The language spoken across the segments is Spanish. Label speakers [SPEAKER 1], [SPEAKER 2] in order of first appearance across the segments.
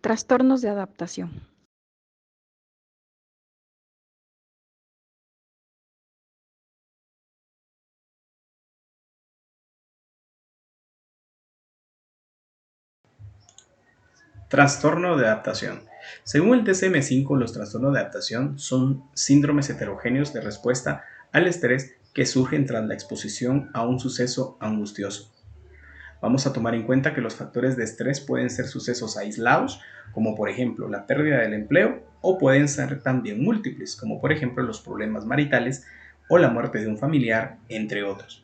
[SPEAKER 1] Trastornos de adaptación.
[SPEAKER 2] Trastorno de adaptación. Según el DSM-5, los trastornos de adaptación son síndromes heterogéneos de respuesta al estrés que surgen tras la exposición a un suceso angustioso. Vamos a tomar en cuenta que los factores de estrés pueden ser sucesos aislados, como por ejemplo la pérdida del empleo, o pueden ser también múltiples, como por ejemplo los problemas maritales o la muerte de un familiar, entre otros.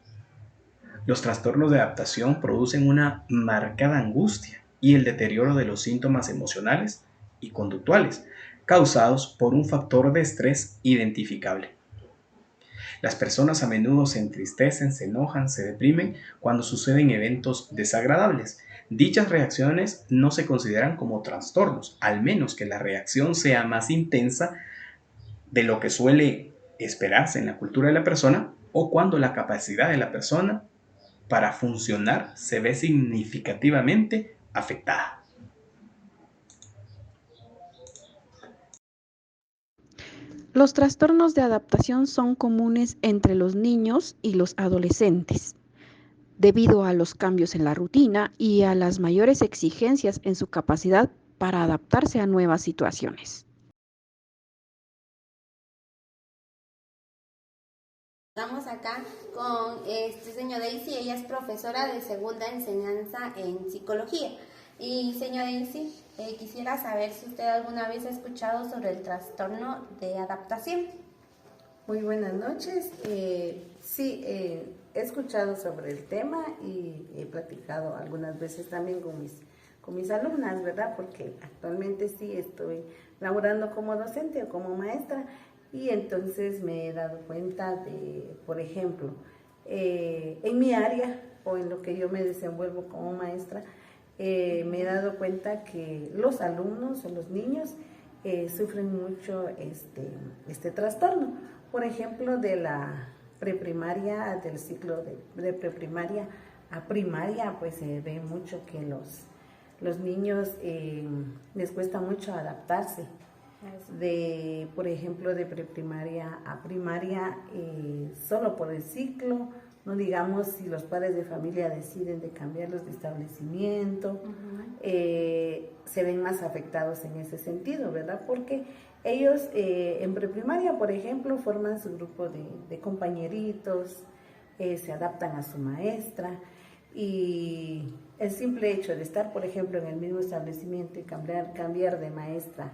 [SPEAKER 2] Los trastornos de adaptación producen una marcada angustia y el deterioro de los síntomas emocionales y conductuales causados por un factor de estrés identificable. Las personas a menudo se entristecen, se enojan, se deprimen cuando suceden eventos desagradables. Dichas reacciones no se consideran como trastornos, al menos que la reacción sea más intensa de lo que suele esperarse en la cultura de la persona o cuando la capacidad de la persona para funcionar se ve significativamente afectada.
[SPEAKER 1] Los trastornos de adaptación son comunes entre los niños y los adolescentes, debido a los cambios en la rutina y a las mayores exigencias en su capacidad para adaptarse a nuevas situaciones.
[SPEAKER 3] Estamos acá con señor Daisy, ella es profesora de segunda enseñanza en psicología. Y señor Daisy, quisiera saber si usted alguna vez ha escuchado sobre el trastorno de adaptación.
[SPEAKER 4] Muy buenas noches. Sí, he escuchado sobre el tema y he platicado algunas veces también con mis alumnas, ¿verdad? Porque actualmente sí estoy laborando como docente o como maestra y entonces me he dado cuenta de, por ejemplo, en mi área o en lo que yo me desenvuelvo como maestra, me he dado cuenta que los alumnos o los niños sufren mucho este trastorno. Por ejemplo, de la preprimaria, del ciclo de preprimaria a primaria, pues se ve mucho que los niños les cuesta mucho adaptarse. Por ejemplo, de preprimaria a primaria, solo por el ciclo, no digamos si los padres de familia deciden de cambiarlos de establecimiento, se ven más afectados en ese sentido, ¿verdad? Porque ellos en preprimaria, por ejemplo, forman su grupo de compañeritos, se adaptan a su maestra y el simple hecho de estar, por ejemplo, en el mismo establecimiento y cambiar de maestra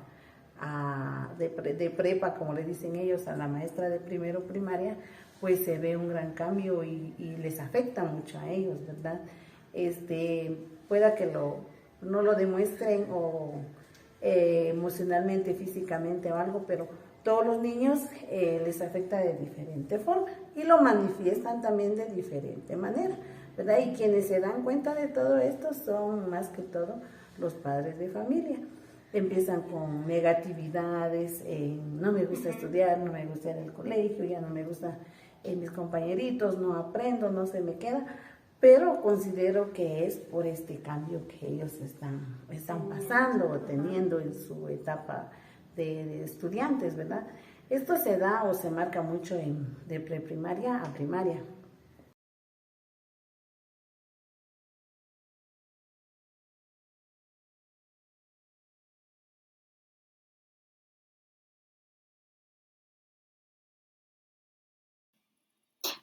[SPEAKER 4] de prepa, como le dicen ellos, a la maestra de primero primaria, pues se ve un gran cambio y les afecta mucho a ellos, ¿verdad? Pueda que no lo demuestren o emocionalmente, físicamente o algo, pero todos los niños les afecta de diferente forma y lo manifiestan también de diferente manera, ¿verdad? Y quienes se dan cuenta de todo esto son más que todo los padres de familia. Empiezan con negatividades, no me gusta estudiar, no me gusta ir al colegio, ya no me gustan mis compañeritos, no aprendo, no se me queda, pero considero que es por este cambio que ellos están pasando o teniendo en su etapa de estudiantes, ¿verdad? Esto se da o se marca mucho de preprimaria a primaria.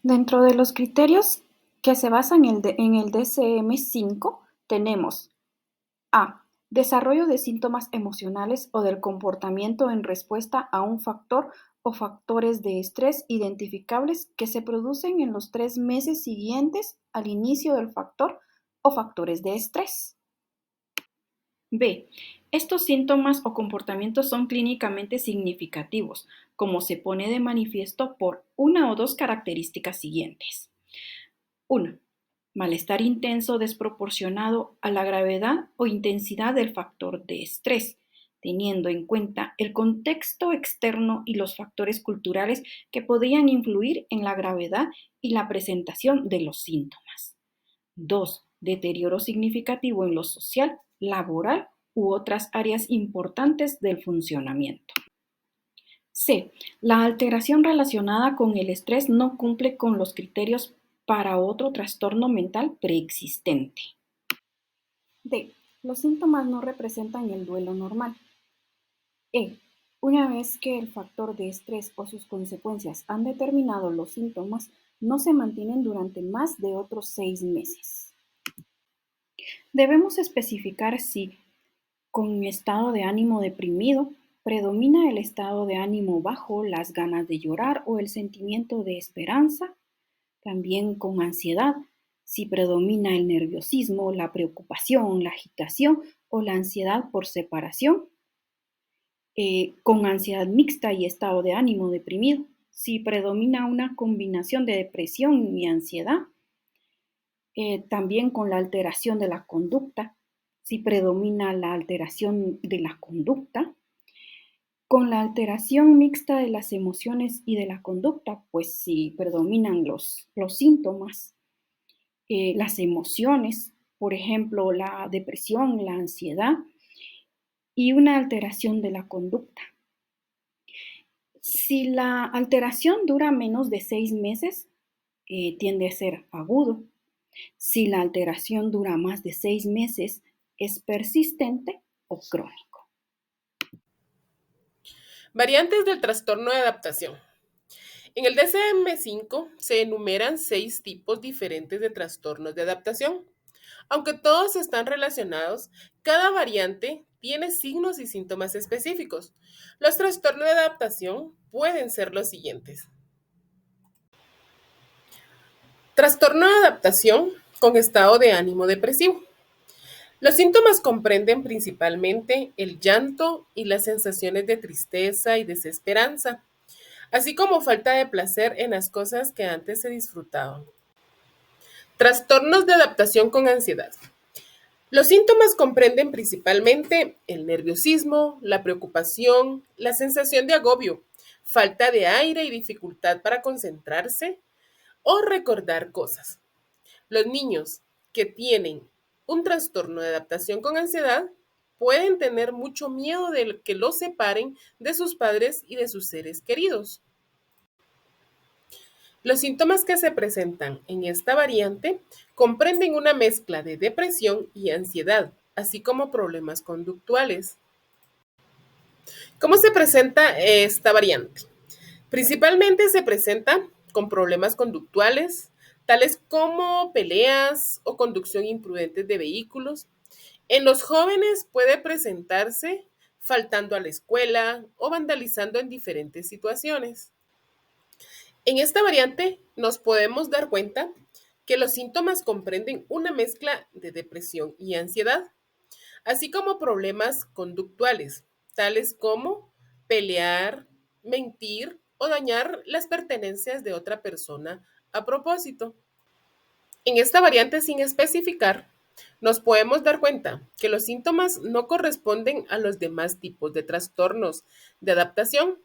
[SPEAKER 1] Dentro de los criterios que se basan en el DSM-5 tenemos A. Desarrollo de síntomas emocionales o del comportamiento en respuesta a un factor o factores de estrés identificables que se producen en los 3 meses siguientes al inicio del factor o factores de estrés. B. Estos síntomas o comportamientos son clínicamente significativos, como se pone de manifiesto por una o dos características siguientes. 1. Malestar intenso desproporcionado a la gravedad o intensidad del factor de estrés, teniendo en cuenta el contexto externo y los factores culturales que podrían influir en la gravedad y la presentación de los síntomas. 2. Deterioro significativo en lo social, laboral u otras áreas importantes del funcionamiento. C. La alteración relacionada con el estrés no cumple con los criterios para otro trastorno mental preexistente. D. Los síntomas no representan el duelo normal. E. Una vez que el factor de estrés o sus consecuencias han determinado los síntomas, no se mantienen durante más de otros 6 meses. Debemos especificar si, con estado de ánimo deprimido, predomina el estado de ánimo bajo, las ganas de llorar o el sentimiento de esperanza. También con ansiedad, si predomina el nerviosismo, la preocupación, la agitación o la ansiedad por separación. Con ansiedad mixta y estado de ánimo deprimido, si predomina una combinación de depresión y ansiedad. También con la alteración de la conducta, si predomina la alteración de la conducta. Con la alteración mixta de las emociones y de la conducta, pues si predominan los síntomas, las emociones, por ejemplo, la depresión, la ansiedad, y una alteración de la conducta. Si la alteración dura menos de 6 meses, tiende a ser agudo. Si la alteración dura más de 6 meses, es persistente o crónico.
[SPEAKER 5] Variantes del trastorno de adaptación. En el DSM-5 se enumeran 6 tipos diferentes de trastornos de adaptación. Aunque todos están relacionados, cada variante tiene signos y síntomas específicos. Los trastornos de adaptación pueden ser los siguientes. Trastorno de adaptación con estado de ánimo depresivo. Los síntomas comprenden principalmente el llanto y las sensaciones de tristeza y desesperanza, así como falta de placer en las cosas que antes se disfrutaban. Trastornos de adaptación con ansiedad. Los síntomas comprenden principalmente el nerviosismo, la preocupación, la sensación de agobio, falta de aire y dificultad para concentrarse o recordar cosas. Los niños que tienen un trastorno de adaptación con ansiedad pueden tener mucho miedo de que los separen de sus padres y de sus seres queridos. Los síntomas que se presentan en esta variante comprenden una mezcla de depresión y ansiedad, así como problemas conductuales. ¿Cómo se presenta esta variante? Principalmente se presenta con problemas conductuales, tales como peleas o conducción imprudente de vehículos. En los jóvenes puede presentarse faltando a la escuela o vandalizando en diferentes situaciones. En esta variante nos podemos dar cuenta que los síntomas comprenden una mezcla de depresión y ansiedad, así como problemas conductuales, tales como pelear, mentir o dañar las pertenencias de otra persona a propósito. En esta variante sin especificar, nos podemos dar cuenta que los síntomas no corresponden a los demás tipos de trastornos de adaptación,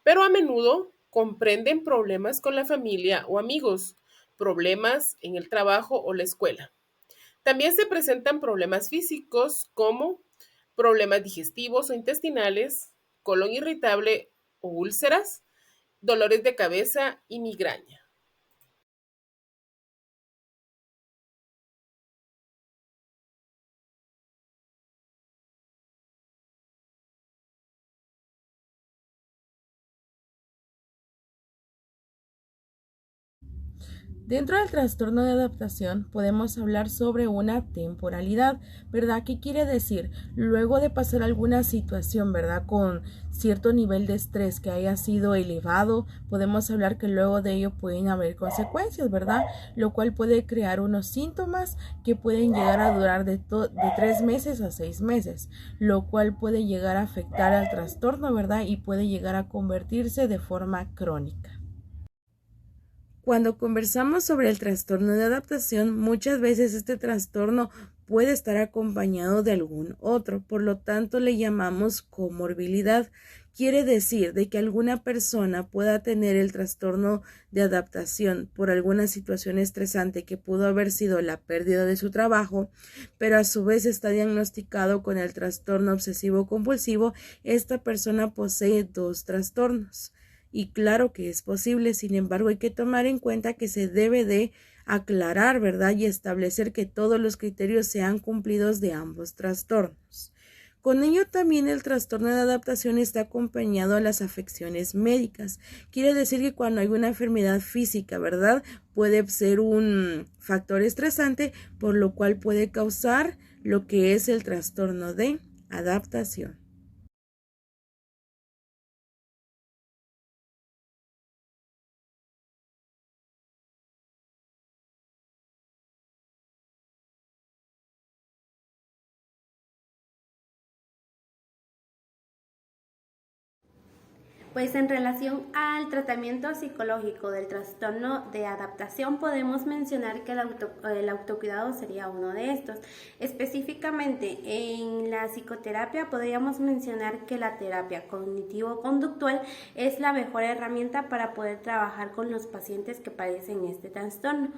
[SPEAKER 5] pero a menudo comprenden problemas con la familia o amigos, problemas en el trabajo o la escuela. También se presentan problemas físicos como problemas digestivos o intestinales, colon irritable o úlceras, dolores de cabeza y migraña.
[SPEAKER 6] Dentro del trastorno de adaptación podemos hablar sobre una temporalidad, ¿verdad? ¿Qué quiere decir? Luego de pasar alguna situación, ¿verdad? Con cierto nivel de estrés que haya sido elevado, podemos hablar que luego de ello pueden haber consecuencias, ¿verdad? Lo cual puede crear unos síntomas que pueden llegar a durar de 3 meses a 6 meses, lo cual puede llegar a afectar al trastorno, ¿verdad? Y puede llegar a convertirse de forma crónica. Cuando conversamos sobre el trastorno de adaptación, muchas veces este trastorno puede estar acompañado de algún otro, por lo tanto le llamamos comorbilidad. Quiere decir de que alguna persona pueda tener el trastorno de adaptación por alguna situación estresante que pudo haber sido la pérdida de su trabajo, pero a su vez está diagnosticado con el trastorno obsesivo compulsivo. Esta persona posee 2 trastornos. Y claro que es posible, sin embargo, hay que tomar en cuenta que se debe de aclarar, ¿verdad? Y establecer que todos los criterios sean cumplidos de ambos trastornos. Con ello también el trastorno de adaptación está acompañado a las afecciones médicas. Quiere decir que cuando hay una enfermedad física, ¿verdad? Puede ser un factor estresante, por lo cual puede causar lo que es el trastorno de adaptación.
[SPEAKER 3] Pues en relación al tratamiento psicológico del trastorno de adaptación, podemos mencionar que el autocuidado sería uno de estos. Específicamente en la psicoterapia podríamos mencionar que la terapia cognitivo-conductual es la mejor herramienta para poder trabajar con los pacientes que padecen este trastorno.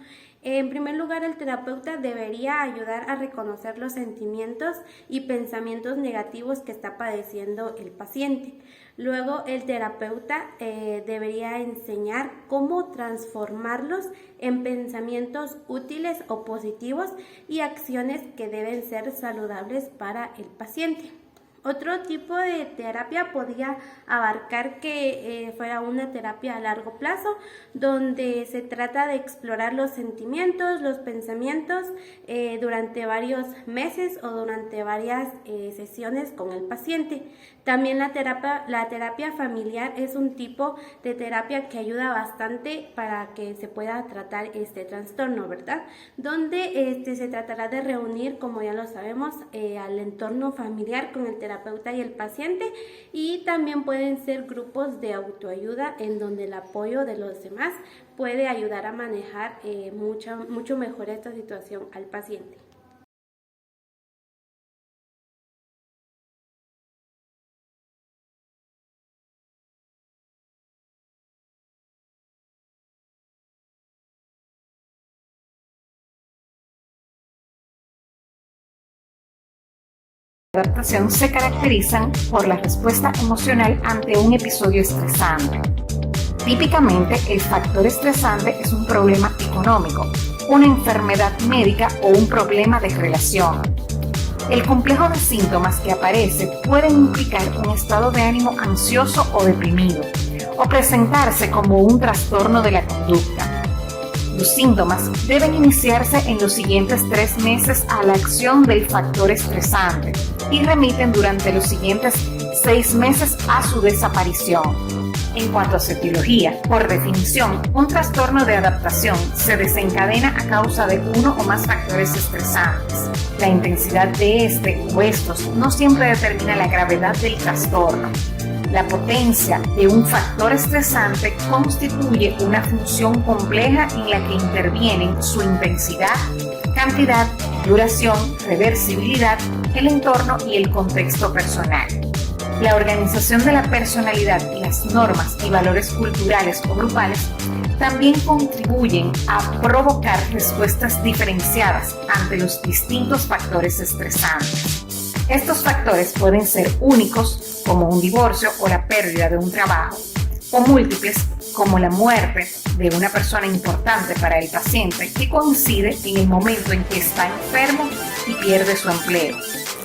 [SPEAKER 3] En primer lugar, el terapeuta debería ayudar a reconocer los sentimientos y pensamientos negativos que está padeciendo el paciente. Luego, el terapeuta debería enseñar cómo transformarlos en pensamientos útiles o positivos y acciones que deben ser saludables para el paciente. Otro tipo de terapia podría abarcar que fuera una terapia a largo plazo, donde se trata de explorar los sentimientos, los pensamientos durante varios meses o durante varias sesiones con el paciente. También la terapia familiar es un tipo de terapia que ayuda bastante para que se pueda tratar este trastorno, ¿verdad? Donde se tratará de reunir, como ya lo sabemos, al entorno familiar con el terapeuta y el paciente, y también pueden ser grupos de autoayuda en donde el apoyo de los demás puede ayudar a manejar mucho mejor esta situación al paciente.
[SPEAKER 1] La adaptación se caracterizan por la respuesta emocional ante un episodio estresante. Típicamente, el factor estresante es un problema económico, una enfermedad médica o un problema de relación. El complejo de síntomas que aparece pueden implicar un estado de ánimo ansioso o deprimido, o presentarse como un trastorno de la conducta. Los síntomas deben iniciarse en los siguientes 3 meses a la acción del factor estresante y remiten durante los siguientes 6 meses a su desaparición. En cuanto a su etiología, por definición, un trastorno de adaptación se desencadena a causa de uno o más factores estresantes. La intensidad de este o estos no siempre determina la gravedad del trastorno. La potencia de un factor estresante constituye una función compleja en la que intervienen su intensidad, cantidad, duración, reversibilidad, el entorno y el contexto personal. La organización de la personalidad y las normas y valores culturales o grupales también contribuyen a provocar respuestas diferenciadas ante los distintos factores estresantes. Estos factores pueden ser únicos, como un divorcio o la pérdida de un trabajo, o múltiples, como la muerte de una persona importante para el paciente que coincide en el momento en que está enfermo y pierde su empleo.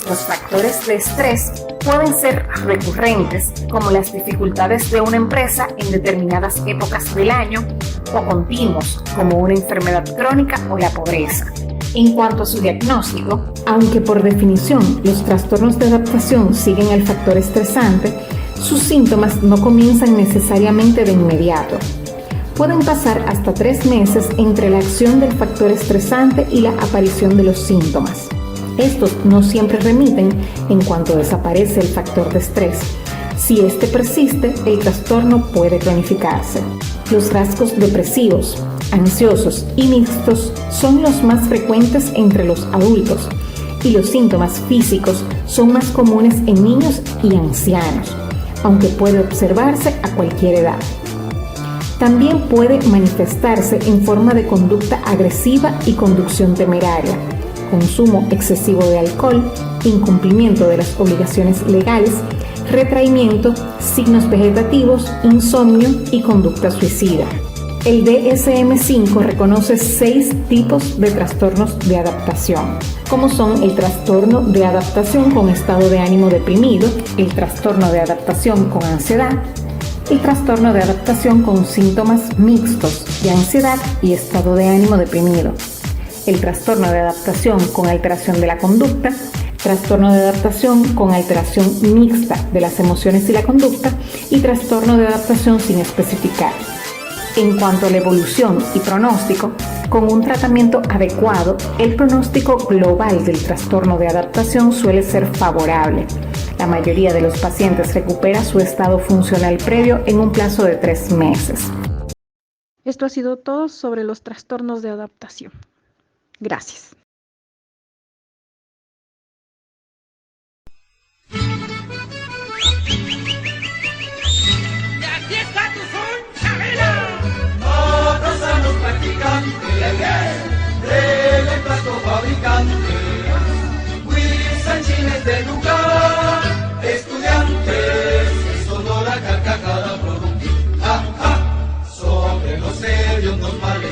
[SPEAKER 1] Los factores de estrés pueden ser recurrentes, como las dificultades de una empresa en determinadas épocas del año, o continuos, como una enfermedad crónica o la pobreza. En cuanto a su diagnóstico, aunque por definición los trastornos de adaptación siguen al factor estresante, sus síntomas no comienzan necesariamente de inmediato. Pueden pasar hasta 3 meses entre la acción del factor estresante y la aparición de los síntomas. Estos no siempre remiten en cuanto desaparece el factor de estrés. Si este persiste, el trastorno puede cronificarse. Los rasgos depresivos, ansiosos y mixtos son los más frecuentes entre los adultos, y los síntomas físicos son más comunes en niños y ancianos.
[SPEAKER 7] aunque puede observarse a cualquier edad. También puede manifestarse en forma de conducta agresiva y conducción temeraria, consumo excesivo de alcohol, incumplimiento de las obligaciones legales, retraimiento, signos vegetativos, insomnio y conducta suicida. El DSM-5 reconoce 6 tipos de trastornos de adaptación, como son el trastorno de adaptación con estado de ánimo deprimido, el trastorno de adaptación con ansiedad, el trastorno de adaptación con síntomas mixtos de ansiedad y estado de ánimo deprimido, el trastorno de adaptación con alteración de la conducta, trastorno de adaptación con alteración mixta de las emociones y la conducta y trastorno de adaptación sin especificar. En cuanto a la evolución y pronóstico, con un tratamiento adecuado, el pronóstico global del trastorno de adaptación suele ser favorable. La mayoría de los pacientes recupera su estado funcional previo en un plazo de 3 meses.
[SPEAKER 1] Esto ha sido todo sobre los trastornos de adaptación. Gracias.
[SPEAKER 8] Del emplasto fabricante, Huizanchines del lugar, estudiantes, sonora carcajada productiva, sobre los serios normales.